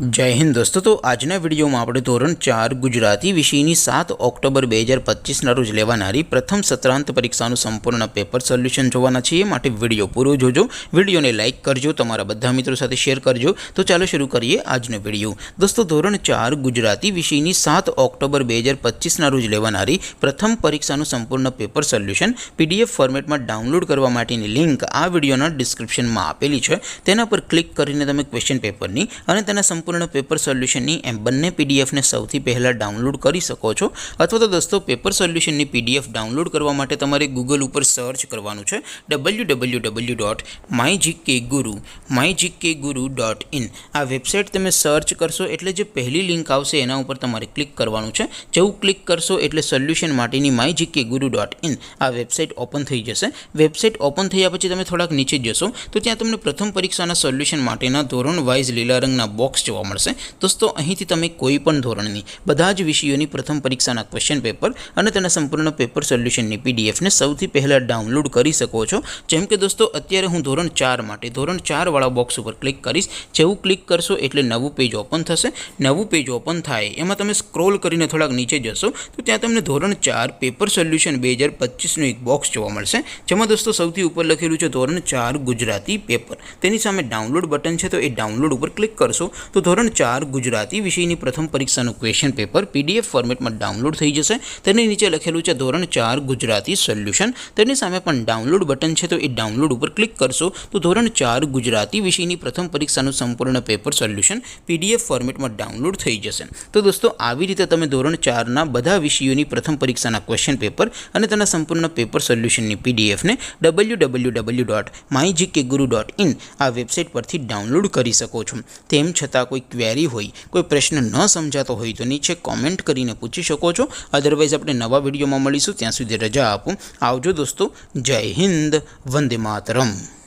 जय हिंद दोस्तों। तो आजना विडियो में આપણે ધોરણ 4 ગુજરાતી વિષયની 7 ઓક્ટોબર 2025 ના રોજ લેવાનારી પ્રથમ સત્રાંત પરીક્ષાનું સંપૂર્ણ પેપર સોલ્યુશન જોવાના છીએ। માટે વિડિયો પૂરો જોજો, વિડિયોને લાઈક કરજો, તમારા બધા મિત્રો સાથે શેર કરજો। તો ચાલો શરૂ કરીએ આજનો વિડિયો। દોસ્તો ધોરણ 4 ગુજરાતી વિષયની 7 ઓક્ટોબર 2025 ના રોજ લેવાનારી પ્રથમ પરીક્ષાનું સંપૂર્ણ પેપર સોલ્યુશન પીડીએફ ફોર્મેટમાં ડાઉનલોડ કરવા માટેની લિંક આ વિડિયોના ડિસ્ક્રિપ્શનમાં આપેલી છે। તેના પર ક્લિક કરીને તમે ક્વેશ્ચન પેપરની અને તેના સંપૂર્ણ पेपर सोल्यूशन एम बने पीडीएफ ने सौथी पहला डाउनलॉड कर सको छो। अथवा तो दोस्तों पेपर सोल्यूशन की पीडीएफ डाउनलॉड करवा माटे तमारे गूगल पर सर्च करवानुं छे www.mygkguru.in। आ वेबसाइट तमे सर्च करशो एटले जे पहली लिंक आवशे एना उपर तमारे क्लिक करवानुं छे। जेवुं क्लिक करशो एटले सोल्यूशन माटेनी mygkguru.in आ वेबसाइट ओपन थई जशे। वेबसाइट ओपन थया पछी तमे थोड़ाक नीचे जशो तो त्यां तमने प्रथम परीक्षाना सोल्यूशन माटेना धोरण वाइज लीला रंगना बॉक्स जोवा मळशे। दोस्तों અહીંથી તમે કોઈ પણ ધોરણની બધા જ વિષયોની પ્રથમ પરીક્ષાના ક્વેશ્ચન પેપર અને તેના સંપૂર્ણ પેપર સોલ્યુશનની પીડીએફ ને સૌથી પહેલા ડાઉનલોડ કરી શકો છો। જેમ કે દોસ્તો અત્યારે હું ધોરણ 4 માટે ધોરણ 4 વાળા બોક્સ ઉપર ક્લિક કરીશ। જેવું ક્લિક કરશો એટલે નવું પેજ ઓપન થશે। નવું પેજ ઓપન થાય એમાં તમે સ્ક્રોલ કરીને થોડાક નીચે જશો તો ત્યાં તમને ધોરણ 4 પેપર સોલ્યુશન 2025 નું એક બોક્સ જોવા મળશે। જેમાં દોસ્તો સૌથી ઉપર લખેલું છે ધોરણ 4 ગુજરાતી પેપર। તેની સામે ડાઉનલોડ બટન છે તો એ ડાઉનલોડ ઉપર ક્લિક કરશો तो धोरण 4 गुजराती विषय प्रथम परीक्षा क्वेश्चन पेपर पीडीएफ फॉर्मेट में डाउनलॉड थी जैसे। नीचे लखेलू है धोरण 4 गुजराती सोल्यूशन। सामे पण डाउनलॉड बटन है तो ये डाउनलॉड पर क्लिक करशो तो धोरण 4 गुजराती विषय प्रथम परीक्षा संपूर्ण पेपर सोल्यूशन पीडीएफ फॉर्मेट में डाउनलॉड थी जैसे। तो दोस्तों આવી રીતે તમે ધોરણ 4 ના બધા વિષયોની પ્રથમ પરીક્ષાના ક્વેશ્ચન પેપર અને તેના સંપૂર્ણ પેપર સોલ્યુશનની પીડીએફ ને www.mygkguru.in આ વેબસાઇટ પરથી ડાઉનલોડ કરી શકો છો। તેમ છતાં कोई क्वेरी होय, कोई प्रश्न न समझातो होय तो नीचे कॉमेंट करीने पूछी शको छो। अदरवाइज अपने नवा विडियो में मळीशुं, त्यां सुधी रजा आपो। आवजो दोस्तों। जय हिंद, वंदे मातरम।